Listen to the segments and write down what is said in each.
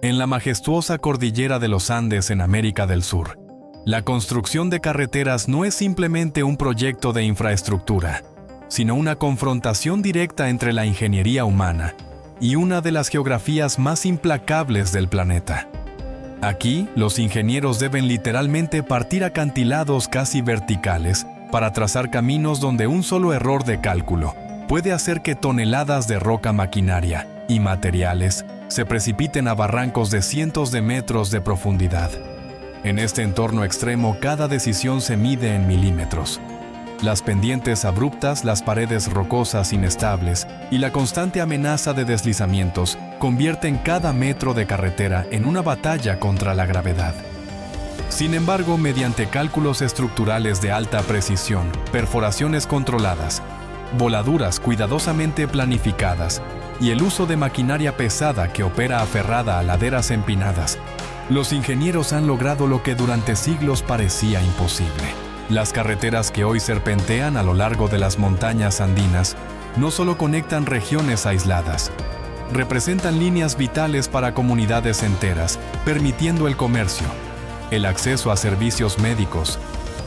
En la majestuosa cordillera de los Andes en América del Sur, la construcción de carreteras no es simplemente un proyecto de infraestructura, sino una confrontación directa entre la ingeniería humana y una de las geografías más implacables del planeta. Aquí, los ingenieros deben literalmente partir acantilados casi verticales para trazar caminos donde un solo error de cálculo puede hacer que toneladas de roca maquinaria y materiales se precipiten a barrancos de cientos de metros de profundidad. En este entorno extremo, cada decisión se mide en milímetros. Las pendientes abruptas, las paredes rocosas inestables y la constante amenaza de deslizamientos convierten cada metro de carretera en una batalla contra la gravedad. Sin embargo, mediante cálculos estructurales de alta precisión, perforaciones controladas, voladuras cuidadosamente planificadas y el uso de maquinaria pesada que opera aferrada a laderas empinadas, los ingenieros han logrado lo que durante siglos parecía imposible. Las carreteras que hoy serpentean a lo largo de las montañas andinas no solo conectan regiones aisladas, representan líneas vitales para comunidades enteras, permitiendo el comercio, el acceso a servicios médicos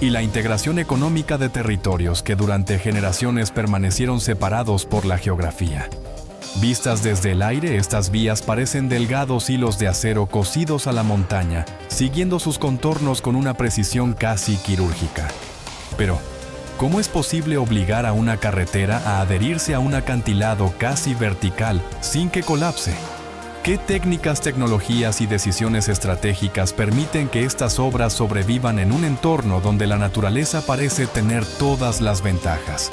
y la integración económica de territorios que durante generaciones permanecieron separados por la geografía. Vistas desde el aire, estas vías parecen delgados hilos de acero cosidos a la montaña, siguiendo sus contornos con una precisión casi quirúrgica. Pero, ¿cómo es posible obligar a una carretera a adherirse a un acantilado casi vertical sin que colapse? ¿Qué técnicas, tecnologías y decisiones estratégicas permiten que estas obras sobrevivan en un entorno donde la naturaleza parece tener todas las ventajas?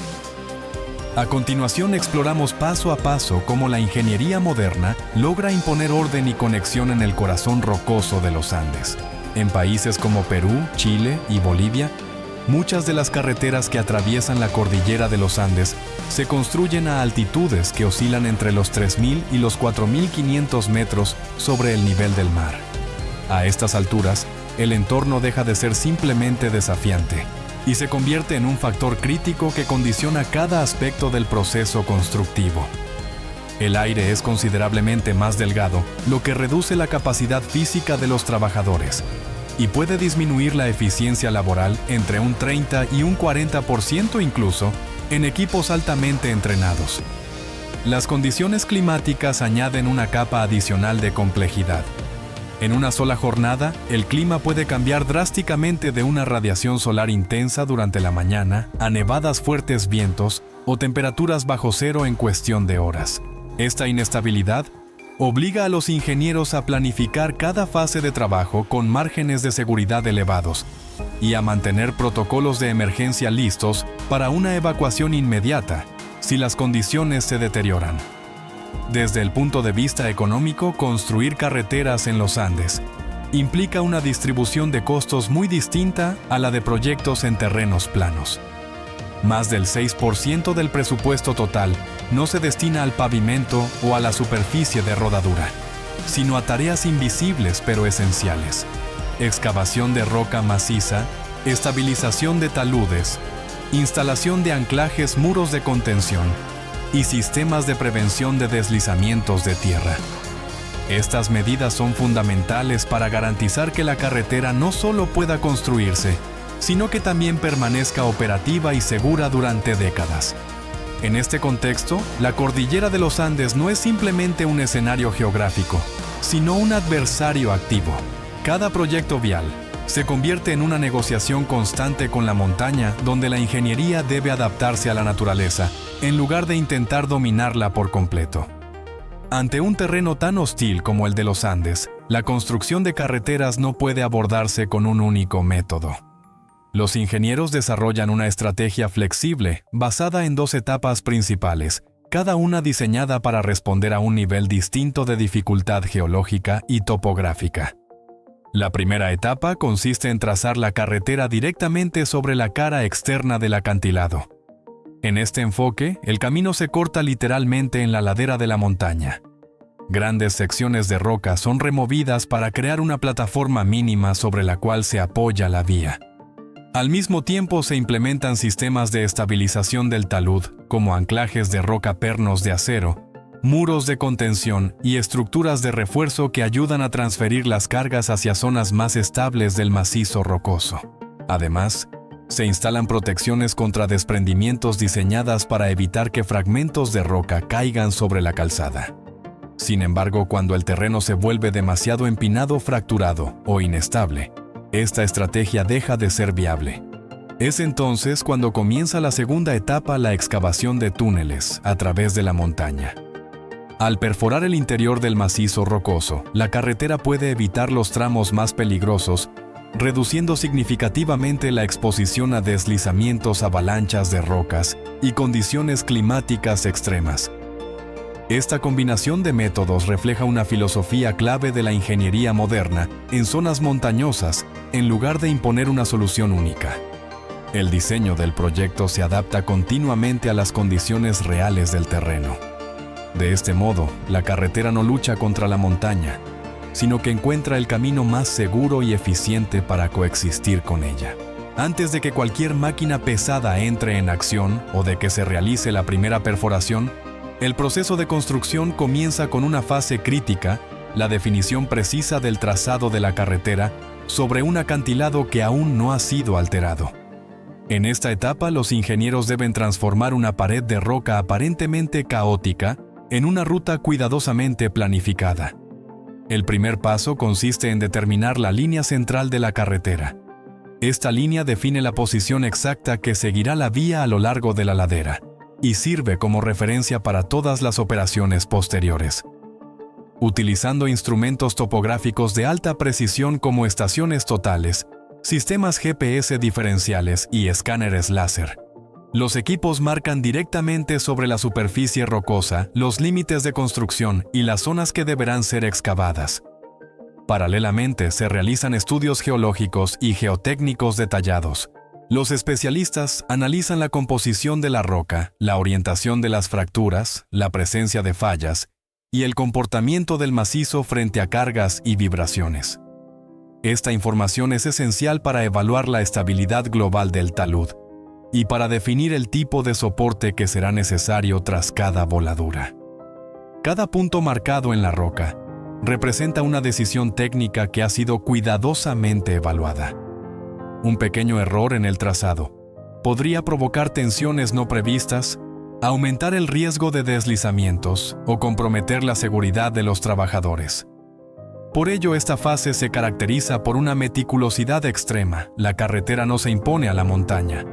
A continuación exploramos paso a paso cómo la ingeniería moderna logra imponer orden y conexión en el corazón rocoso de los Andes. En países como Perú, Chile y Bolivia, muchas de las carreteras que atraviesan la cordillera de los Andes se construyen a altitudes que oscilan entre los 3.000 y los 4.500 metros sobre el nivel del mar. A estas alturas, el entorno deja de ser simplemente desafiante y se convierte en un factor crítico que condiciona cada aspecto del proceso constructivo. El aire es considerablemente más delgado, lo que reduce la capacidad física de los trabajadores y puede disminuir la eficiencia laboral entre un 30 y un 40% incluso en equipos altamente entrenados. Las condiciones climáticas añaden una capa adicional de complejidad. En una sola jornada, el clima puede cambiar drásticamente de una radiación solar intensa durante la mañana a nevadas, fuertes vientos o temperaturas bajo cero en cuestión de horas. Esta inestabilidad obliga a los ingenieros a planificar cada fase de trabajo con márgenes de seguridad elevados y a mantener protocolos de emergencia listos para una evacuación inmediata si las condiciones se deterioran. Desde el punto de vista económico, construir carreteras en los Andes implica una distribución de costos muy distinta a la de proyectos en terrenos planos. Más del 6% del presupuesto total no se destina al pavimento o a la superficie de rodadura, sino a tareas invisibles pero esenciales: excavación de roca maciza, estabilización de taludes, instalación de anclajes, muros de contención y sistemas de prevención de deslizamientos de tierra. Estas medidas son fundamentales para garantizar que la carretera no solo pueda construirse, sino que también permanezca operativa y segura durante décadas. En este contexto, la cordillera de los Andes no es simplemente un escenario geográfico, sino un adversario activo. Cada proyecto vial se convierte en una negociación constante con la montaña, donde la ingeniería debe adaptarse a la naturaleza, en lugar de intentar dominarla por completo. Ante un terreno tan hostil como el de los Andes, la construcción de carreteras no puede abordarse con un único método. Los ingenieros desarrollan una estrategia flexible, basada en 2 etapas principales, cada una diseñada para responder a un nivel distinto de dificultad geológica y topográfica. La primera etapa consiste en trazar la carretera directamente sobre la cara externa del acantilado. En este enfoque, el camino se corta literalmente en la ladera de la montaña. Grandes secciones de roca son removidas para crear una plataforma mínima sobre la cual se apoya la vía. Al mismo tiempo se implementan sistemas de estabilización del talud, como anclajes de roca pernos de acero, muros de contención y estructuras de refuerzo que ayudan a transferir las cargas hacia zonas más estables del macizo rocoso. Además, se instalan protecciones contra desprendimientos diseñadas para evitar que fragmentos de roca caigan sobre la calzada. Sin embargo, cuando el terreno se vuelve demasiado empinado, fracturado o inestable, esta estrategia deja de ser viable. Es entonces cuando comienza la segunda etapa, la excavación de túneles a través de la montaña. Al perforar el interior del macizo rocoso, la carretera puede evitar los tramos más peligrosos, reduciendo significativamente la exposición a deslizamientos, avalanchas de rocas y condiciones climáticas extremas. Esta combinación de métodos refleja una filosofía clave de la ingeniería moderna en zonas montañosas, en lugar de imponer una solución única. El diseño del proyecto se adapta continuamente a las condiciones reales del terreno. De este modo, la carretera no lucha contra la montaña, sino que encuentra el camino más seguro y eficiente para coexistir con ella. Antes de que cualquier máquina pesada entre en acción o de que se realice la primera perforación, el proceso de construcción comienza con una fase crítica, la definición precisa del trazado de la carretera sobre un acantilado que aún no ha sido alterado. En esta etapa, los ingenieros deben transformar una pared de roca aparentemente caótica en una ruta cuidadosamente planificada. El primer paso consiste en determinar la línea central de la carretera. Esta línea define la posición exacta que seguirá la vía a lo largo de la ladera y sirve como referencia para todas las operaciones posteriores. Utilizando instrumentos topográficos de alta precisión como estaciones totales, sistemas GPS diferenciales y escáneres láser, los equipos marcan directamente sobre la superficie rocosa los límites de construcción y las zonas que deberán ser excavadas. Paralelamente, se realizan estudios geológicos y geotécnicos detallados. Los especialistas analizan la composición de la roca, la orientación de las fracturas, la presencia de fallas y el comportamiento del macizo frente a cargas y vibraciones. Esta información es esencial para evaluar la estabilidad global del talud y para definir el tipo de soporte que será necesario tras cada voladura. Cada punto marcado en la roca representa una decisión técnica que ha sido cuidadosamente evaluada. Un pequeño error en el trazado podría provocar tensiones no previstas, aumentar el riesgo de deslizamientos o comprometer la seguridad de los trabajadores. Por ello, esta fase se caracteriza por una meticulosidad extrema. La carretera no se impone a la montaña,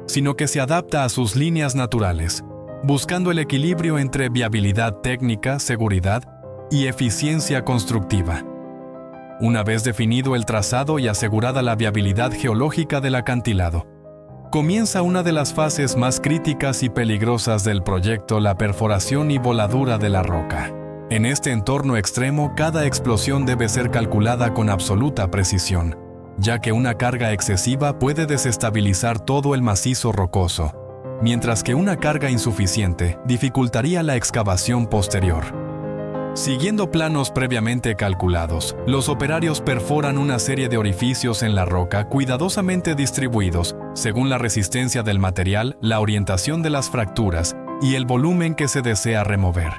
sino que se adapta a sus líneas naturales, buscando el equilibrio entre viabilidad técnica, seguridad y eficiencia constructiva. Una vez definido el trazado y asegurada la viabilidad geológica del acantilado, comienza una de las fases más críticas y peligrosas del proyecto: la perforación y voladura de la roca. En este entorno extremo, cada explosión debe ser calculada con absoluta precisión, ya que una carga excesiva puede desestabilizar todo el macizo rocoso, mientras que una carga insuficiente dificultaría la excavación posterior. Siguiendo planos previamente calculados, los operarios perforan una serie de orificios en la roca cuidadosamente distribuidos según la resistencia del material, la orientación de las fracturas y el volumen que se desea remover.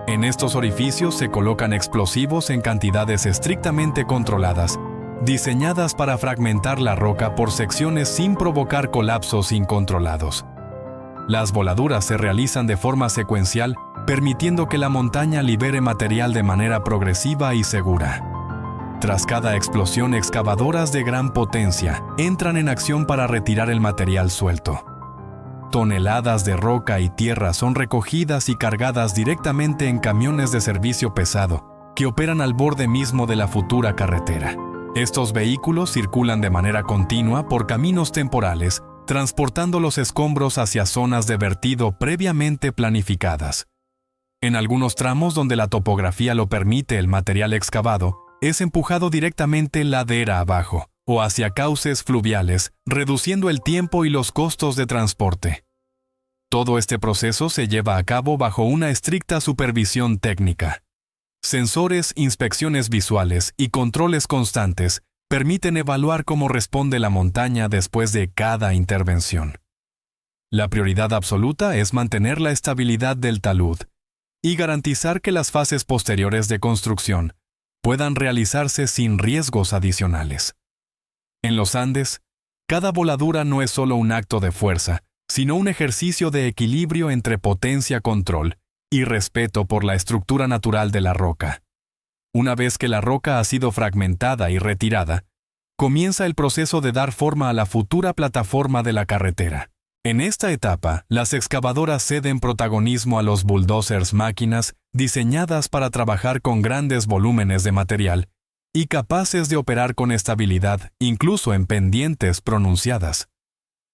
En estos orificios se colocan explosivos en cantidades estrictamente controladas, diseñadas para fragmentar la roca por secciones sin provocar colapsos incontrolados. Las voladuras se realizan de forma secuencial, permitiendo que la montaña libere material de manera progresiva y segura. Tras cada explosión, excavadoras de gran potencia entran en acción para retirar el material suelto. Toneladas de roca y tierra son recogidas y cargadas directamente en camiones de servicio pesado, que operan al borde mismo de la futura carretera. Estos vehículos circulan de manera continua por caminos temporales, transportando los escombros hacia zonas de vertido previamente planificadas. En algunos tramos donde la topografía lo permite, el material excavado es empujado directamente ladera abajo o hacia cauces fluviales, reduciendo el tiempo y los costos de transporte. Todo este proceso se lleva a cabo bajo una estricta supervisión técnica. Sensores, inspecciones visuales y controles constantes permiten evaluar cómo responde la montaña después de cada intervención. La prioridad absoluta es mantener la estabilidad del talud, y garantizar que las fases posteriores de construcción puedan realizarse sin riesgos adicionales. En los Andes, cada voladura no es solo un acto de fuerza, sino un ejercicio de equilibrio entre potencia-control y respeto por la estructura natural de la roca. Una vez que la roca ha sido fragmentada y retirada, comienza el proceso de dar forma a la futura plataforma de la carretera. En esta etapa, las excavadoras ceden protagonismo a los bulldozers, máquinas diseñadas para trabajar con grandes volúmenes de material y capaces de operar con estabilidad incluso en pendientes pronunciadas.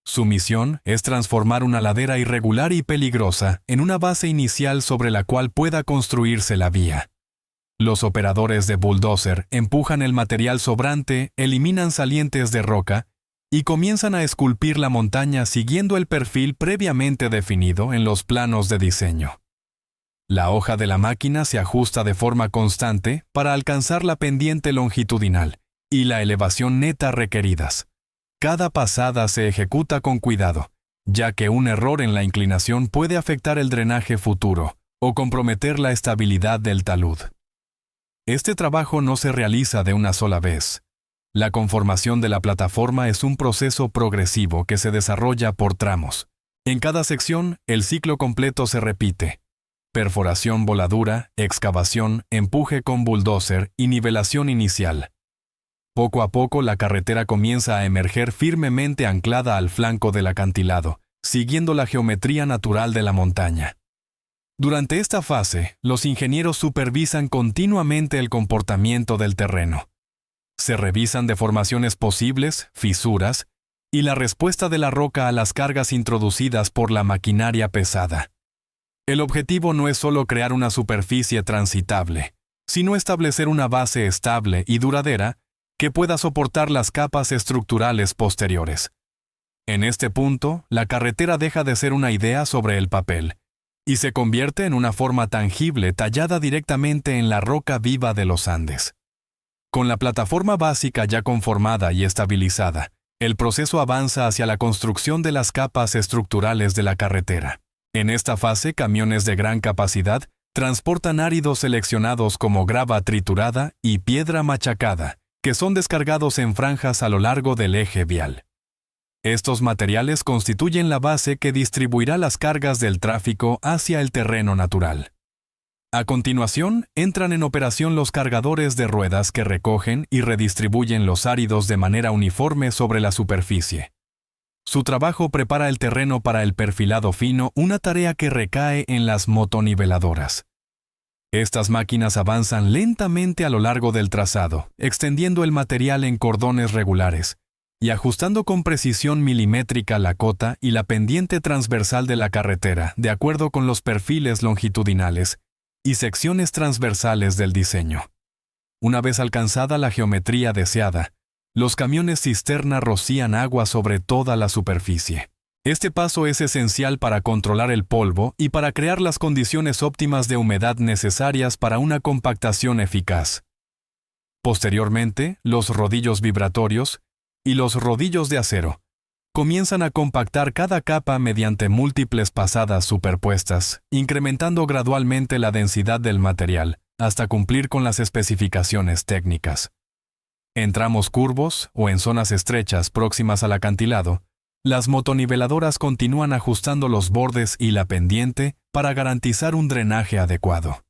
Su misión es transformar una ladera irregular y peligrosa en una base inicial sobre la cual pueda construirse la vía. Los operadores de bulldozer empujan el material sobrante, eliminan salientes de roca y comienzan a esculpir la montaña siguiendo el perfil previamente definido en los planos de diseño. La hoja de la máquina se ajusta de forma constante para alcanzar la pendiente longitudinal y la elevación neta requeridas. Cada pasada se ejecuta con cuidado, ya que un error en la inclinación puede afectar el drenaje futuro o comprometer la estabilidad del talud. Este trabajo no se realiza de una sola vez. La conformación de la plataforma es un proceso progresivo que se desarrolla por tramos. En cada sección, el ciclo completo se repite: perforación, voladura, excavación, empuje con bulldozer y nivelación inicial. Poco a poco la carretera comienza a emerger firmemente anclada al flanco del acantilado, siguiendo la geometría natural de la montaña. Durante esta fase, los ingenieros supervisan continuamente el comportamiento del terreno. Se revisan deformaciones posibles, fisuras, y la respuesta de la roca a las cargas introducidas por la maquinaria pesada. El objetivo no es solo crear una superficie transitable, sino establecer una base estable y duradera que pueda soportar las capas estructurales posteriores. En este punto, la carretera deja de ser una idea sobre el papel y se convierte en una forma tangible tallada directamente en la roca viva de los Andes. Con la plataforma básica ya conformada y estabilizada, el proceso avanza hacia la construcción de las capas estructurales de la carretera. En esta fase, camiones de gran capacidad transportan áridos seleccionados como grava triturada y piedra machacada, que son descargados en franjas a lo largo del eje vial. Estos materiales constituyen la base que distribuirá las cargas del tráfico hacia el terreno natural. A continuación, entran en operación los cargadores de ruedas que recogen y redistribuyen los áridos de manera uniforme sobre la superficie. Su trabajo prepara el terreno para el perfilado fino, una tarea que recae en las motoniveladoras. Estas máquinas avanzan lentamente a lo largo del trazado, extendiendo el material en cordones regulares y ajustando con precisión milimétrica la cota y la pendiente transversal de la carretera de acuerdo con los perfiles longitudinales y secciones transversales del diseño. Una vez alcanzada la geometría deseada, los camiones cisterna rocían agua sobre toda la superficie. Este paso es esencial para controlar el polvo y para crear las condiciones óptimas de humedad necesarias para una compactación eficaz. Posteriormente, los rodillos vibratorios y los rodillos de acero comienzan a compactar cada capa mediante múltiples pasadas superpuestas, incrementando gradualmente la densidad del material hasta cumplir con las especificaciones técnicas. En tramos curvos o en zonas estrechas próximas al acantilado, las motoniveladoras continúan ajustando los bordes y la pendiente para garantizar un drenaje adecuado.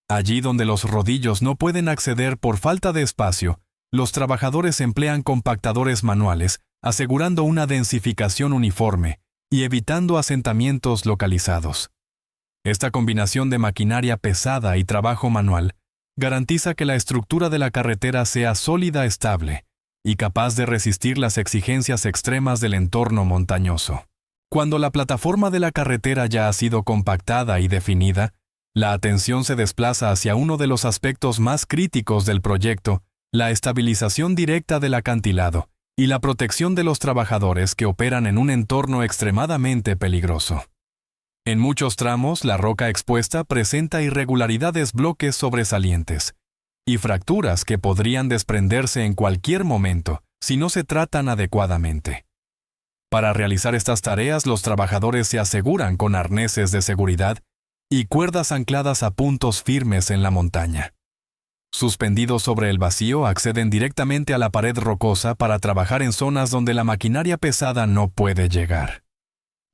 Allí donde los rodillos no pueden acceder por falta de espacio, los trabajadores emplean compactadores manuales, asegurando una densificación uniforme y evitando asentamientos localizados. Esta combinación de maquinaria pesada y trabajo manual garantiza que la estructura de la carretera sea sólida, estable y capaz de resistir las exigencias extremas del entorno montañoso. Cuando la plataforma de la carretera ya ha sido compactada y definida, la atención se desplaza hacia uno de los aspectos más críticos del proyecto: la estabilización directa del acantilado y la protección de los trabajadores que operan en un entorno extremadamente peligroso. En muchos tramos, la roca expuesta presenta irregularidades, bloques sobresalientes y fracturas que podrían desprenderse en cualquier momento si no se tratan adecuadamente. Para realizar estas tareas, los trabajadores se aseguran con arneses de seguridad y cuerdas ancladas a puntos firmes en la montaña. Suspendidos sobre el vacío, acceden directamente a la pared rocosa para trabajar en zonas donde la maquinaria pesada no puede llegar.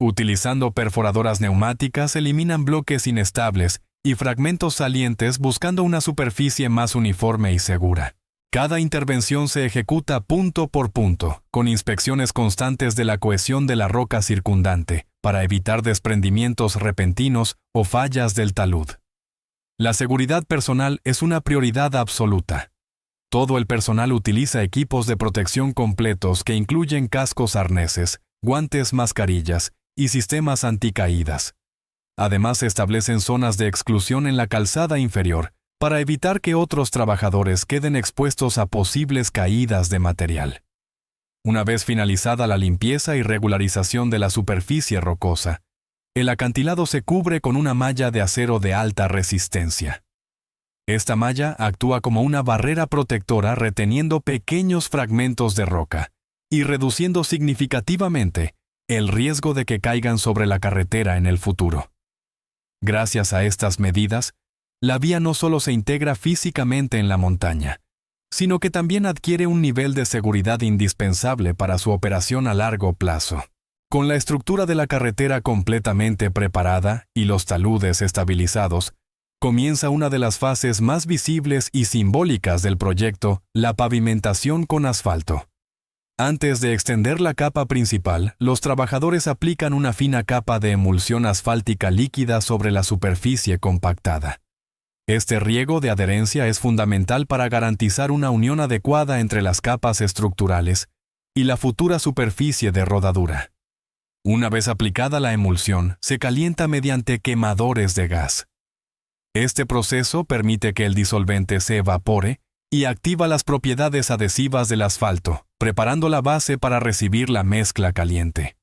Utilizando perforadoras neumáticas, eliminan bloques inestables y fragmentos salientes buscando una superficie más uniforme y segura. Cada intervención se ejecuta punto por punto, con inspecciones constantes de la cohesión de la roca circundante, para evitar desprendimientos repentinos o fallas del talud. La seguridad personal es una prioridad absoluta. Todo el personal utiliza equipos de protección completos que incluyen cascos arneses, guantes, mascarillas y sistemas anticaídas. Además, se establecen zonas de exclusión en la calzada inferior para evitar que otros trabajadores queden expuestos a posibles caídas de material. Una vez finalizada la limpieza y regularización de la superficie rocosa, el acantilado se cubre con una malla de acero de alta resistencia. Esta malla actúa como una barrera protectora reteniendo pequeños fragmentos de roca y reduciendo significativamente el riesgo de que caigan sobre la carretera en el futuro. Gracias a estas medidas, la vía no solo se integra físicamente en la montaña, sino que también adquiere un nivel de seguridad indispensable para su operación a largo plazo. Con la estructura de la carretera completamente preparada y los taludes estabilizados, comienza una de las fases más visibles y simbólicas del proyecto, la pavimentación con asfalto. Antes de extender la capa principal, los trabajadores aplican una fina capa de emulsión asfáltica líquida sobre la superficie compactada. Este riego de adherencia es fundamental para garantizar una unión adecuada entre las capas estructurales y la futura superficie de rodadura. Una vez aplicada la emulsión, se calienta mediante quemadores de gas. Este proceso permite que el disolvente se evapore y activa las propiedades adhesivas del asfalto, preparando la base para recibir la mezcla caliente.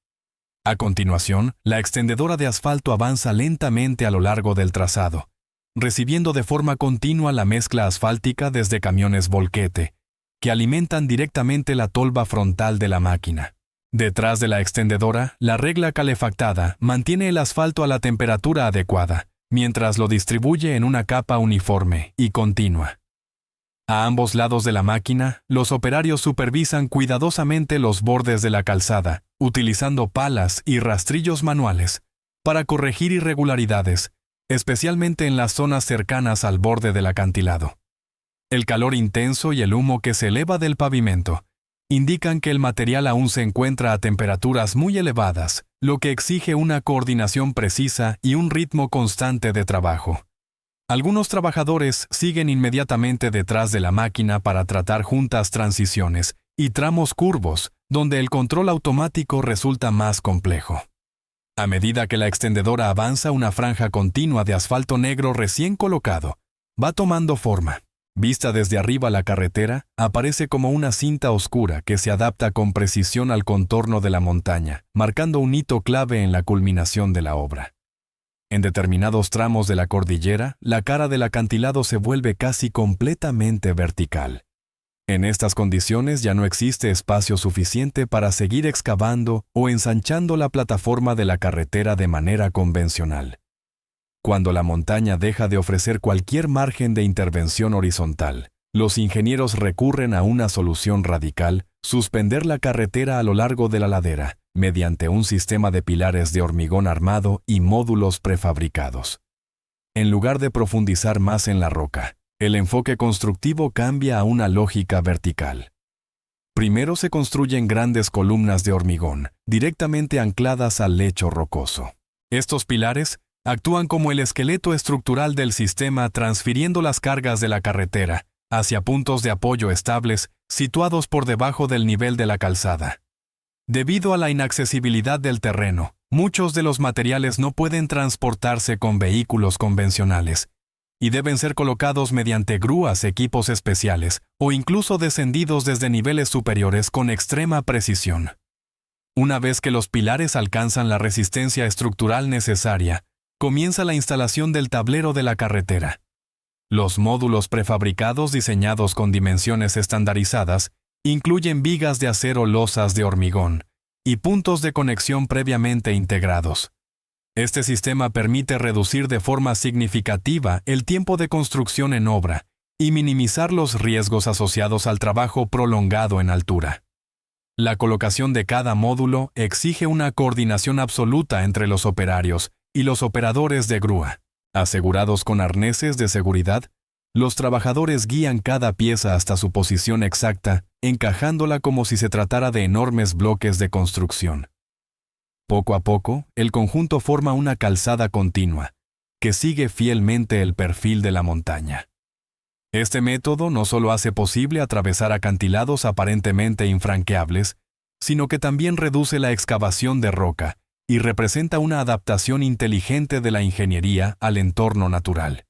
A continuación, la extendedora de asfalto avanza lentamente a lo largo del trazado, recibiendo de forma continua la mezcla asfáltica desde camiones volquete, que alimentan directamente la tolva frontal de la máquina. Detrás de la extendedora, la regla calefactada mantiene el asfalto a la temperatura adecuada, mientras lo distribuye en una capa uniforme y continua. A ambos lados de la máquina, los operarios supervisan cuidadosamente los bordes de la calzada, utilizando palas y rastrillos manuales para corregir irregularidades, especialmente en las zonas cercanas al borde del acantilado. El calor intenso y el humo que se eleva del pavimento indican que el material aún se encuentra a temperaturas muy elevadas, lo que exige una coordinación precisa y un ritmo constante de trabajo. Algunos trabajadores siguen inmediatamente detrás de la máquina para tratar juntas transiciones y tramos curvos, donde el control automático resulta más complejo. A medida que la extendedora avanza, una franja continua de asfalto negro recién colocado va tomando forma. Vista desde arriba, la carretera aparece como una cinta oscura que se adapta con precisión al contorno de la montaña, marcando un hito clave en la culminación de la obra. En determinados tramos de la cordillera, la cara del acantilado se vuelve casi completamente vertical. En estas condiciones ya no existe espacio suficiente para seguir excavando o ensanchando la plataforma de la carretera de manera convencional. Cuando la montaña deja de ofrecer cualquier margen de intervención horizontal, los ingenieros recurren a una solución radical: suspender la carretera a lo largo de la ladera, mediante un sistema de pilares de hormigón armado y módulos prefabricados. En lugar de profundizar más en la roca, el enfoque constructivo cambia a una lógica vertical. Primero se construyen grandes columnas de hormigón, directamente ancladas al lecho rocoso. Estos pilares actúan como el esqueleto estructural del sistema, transfiriendo las cargas de la carretera hacia puntos de apoyo estables situados por debajo del nivel de la calzada. Debido a la inaccesibilidad del terreno, muchos de los materiales no pueden transportarse con vehículos convencionales y deben ser colocados mediante grúas, equipos especiales o incluso descendidos desde niveles superiores con extrema precisión. Una vez que los pilares alcanzan la resistencia estructural necesaria, comienza la instalación del tablero de la carretera. Los módulos prefabricados diseñados con dimensiones estandarizadas incluyen vigas de acero, losas de hormigón y puntos de conexión previamente integrados. Este sistema permite reducir de forma significativa el tiempo de construcción en obra y minimizar los riesgos asociados al trabajo prolongado en altura. La colocación de cada módulo exige una coordinación absoluta entre los operarios y los operadores de grúa. Asegurados con arneses de seguridad, los trabajadores guían cada pieza hasta su posición exacta, encajándola como si se tratara de enormes bloques de construcción. Poco a poco, el conjunto forma una calzada continua, que sigue fielmente el perfil de la montaña. Este método no solo hace posible atravesar acantilados aparentemente infranqueables, sino que también reduce la excavación de roca y representa una adaptación inteligente de la ingeniería al entorno natural.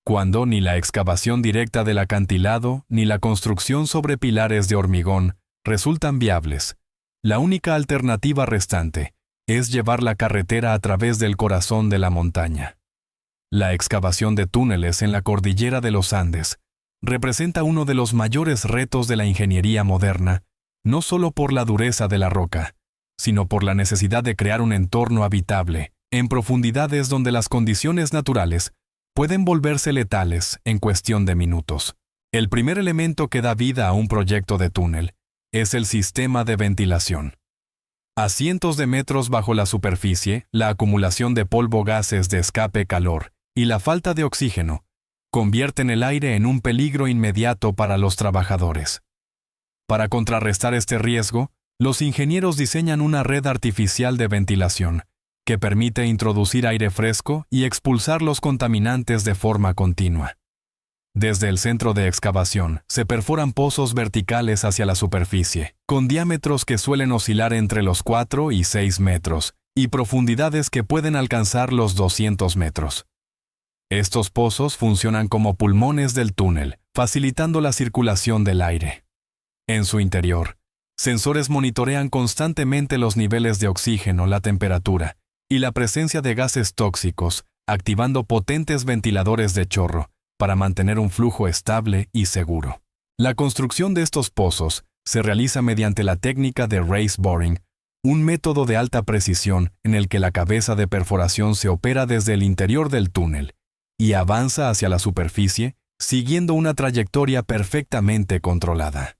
Cuando ni la excavación directa del acantilado ni la construcción sobre pilares de hormigón resultan viables, la única alternativa restante es llevar la carretera a través del corazón de la montaña. La excavación de túneles en la cordillera de los Andes representa uno de los mayores retos de la ingeniería moderna, no solo por la dureza de la roca, sino por la necesidad de crear un entorno habitable en profundidades donde las condiciones naturales pueden volverse letales en cuestión de minutos. El primer elemento que da vida a un proyecto de túnel es el sistema de ventilación. A cientos de metros bajo la superficie, la acumulación de polvo, gases de escape, calor y la falta de oxígeno convierten el aire en un peligro inmediato para los trabajadores. Para contrarrestar este riesgo, los ingenieros diseñan una red artificial de ventilación que permite introducir aire fresco y expulsar los contaminantes de forma continua. Desde el centro de excavación, se perforan pozos verticales hacia la superficie, con diámetros que suelen oscilar entre los 4 y 6 metros, y profundidades que pueden alcanzar los 200 metros. Estos pozos funcionan como pulmones del túnel, facilitando la circulación del aire. En su interior, sensores monitorean constantemente los niveles de oxígeno, la temperatura y la presencia de gases tóxicos, activando potentes ventiladores de chorro para mantener un flujo estable y seguro. La construcción de estos pozos se realiza mediante la técnica de raise boring, un método de alta precisión en el que la cabeza de perforación se opera desde el interior del túnel y avanza hacia la superficie, siguiendo una trayectoria perfectamente controlada.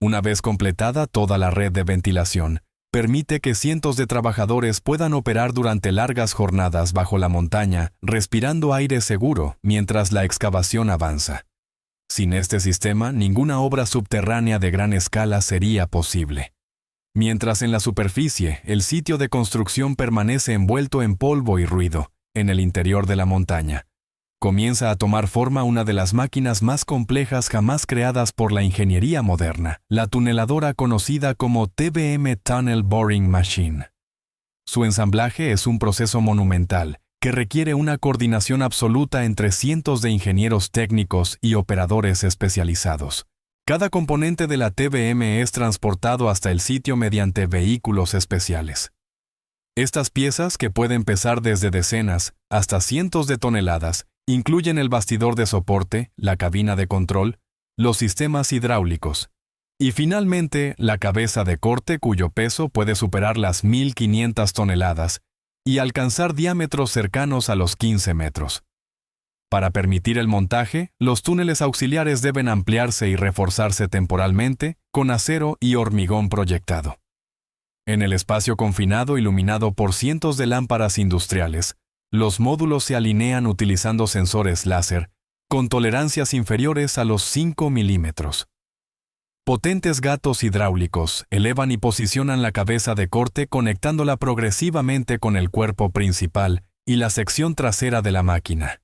Una vez completada toda la red de ventilación, permite que cientos de trabajadores puedan operar durante largas jornadas bajo la montaña, respirando aire seguro mientras la excavación avanza. Sin este sistema, ninguna obra subterránea de gran escala sería posible. Mientras en la superficie, el sitio de construcción permanece envuelto en polvo y ruido, en el interior de la montaña comienza a tomar forma una de las máquinas más complejas jamás creadas por la ingeniería moderna, la tuneladora conocida como TBM Tunnel Boring Machine. Su ensamblaje es un proceso monumental que requiere una coordinación absoluta entre cientos de ingenieros técnicos y operadores especializados. Cada componente de la TBM es transportado hasta el sitio mediante vehículos especiales. Estas piezas, que pueden pesar desde decenas hasta cientos de toneladas, incluyen el bastidor de soporte, la cabina de control, los sistemas hidráulicos y finalmente la cabeza de corte, cuyo peso puede superar las 1.500 toneladas y alcanzar diámetros cercanos a los 15 metros. Para permitir el montaje, los túneles auxiliares deben ampliarse y reforzarse temporalmente con acero y hormigón proyectado. En el espacio confinado iluminado por cientos de lámparas industriales, los módulos se alinean utilizando sensores láser con tolerancias inferiores a los 5 milímetros. Potentes gatos hidráulicos elevan y posicionan la cabeza de corte conectándola progresivamente con el cuerpo principal y la sección trasera de la máquina.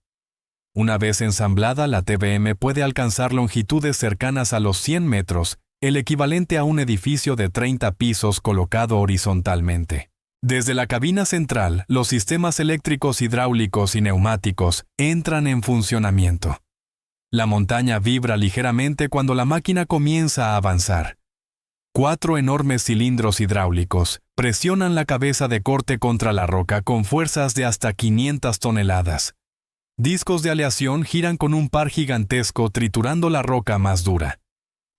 Una vez ensamblada, la TBM puede alcanzar longitudes cercanas a los 100 metros, el equivalente a un edificio de 30 pisos colocado horizontalmente. Desde la cabina central, los sistemas eléctricos, hidráulicos y neumáticos entran en funcionamiento. La montaña vibra ligeramente cuando la máquina comienza a avanzar. 4 enormes cilindros hidráulicos presionan la cabeza de corte contra la roca con fuerzas de hasta 500 toneladas. Discos de aleación giran con un par gigantesco triturando la roca más dura.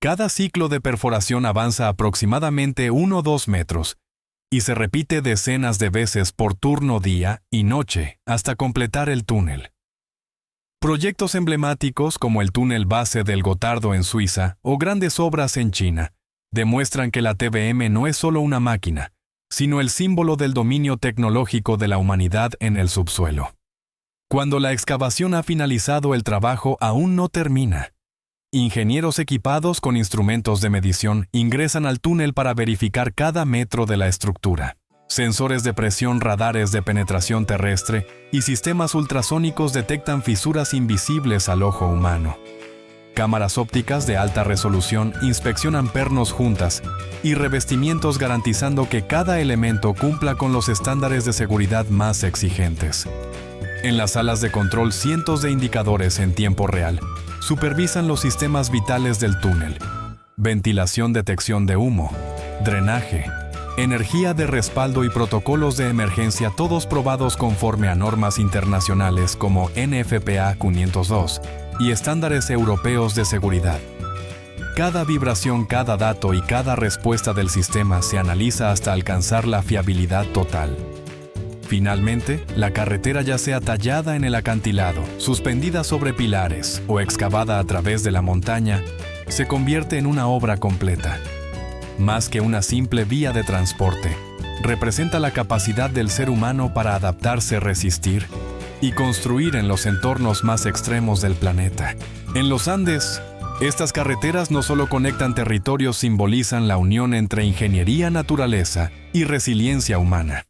Cada ciclo de perforación avanza aproximadamente 1 o 2 metros, y se repite decenas de veces por turno día y noche hasta completar el túnel. Proyectos emblemáticos como el túnel base del Gotardo en Suiza o grandes obras en China demuestran que la TBM no es solo una máquina, sino el símbolo del dominio tecnológico de la humanidad en el subsuelo. Cuando la excavación ha finalizado, el trabajo aún no termina. Ingenieros equipados con instrumentos de medición ingresan al túnel para verificar cada metro de la estructura. Sensores de presión, radares de penetración terrestre y sistemas ultrasónicos detectan fisuras invisibles al ojo humano. Cámaras ópticas de alta resolución inspeccionan pernos juntas y revestimientos garantizando que cada elemento cumpla con los estándares de seguridad más exigentes. En las salas de control, cientos de indicadores en tiempo real supervisan los sistemas vitales del túnel: ventilación, detección de humo, drenaje, energía de respaldo y protocolos de emergencia, todos probados conforme a normas internacionales como NFPA 502 y estándares europeos de seguridad. Cada vibración, cada dato y cada respuesta del sistema se analiza hasta alcanzar la fiabilidad total. Finalmente, la carretera, ya sea tallada en el acantilado, suspendida sobre pilares o excavada a través de la montaña, se convierte en una obra completa. Más que una simple vía de transporte, representa la capacidad del ser humano para adaptarse, resistir y construir en los entornos más extremos del planeta. En los Andes, estas carreteras no solo conectan territorios, simbolizan la unión entre ingeniería, naturaleza y resiliencia humana.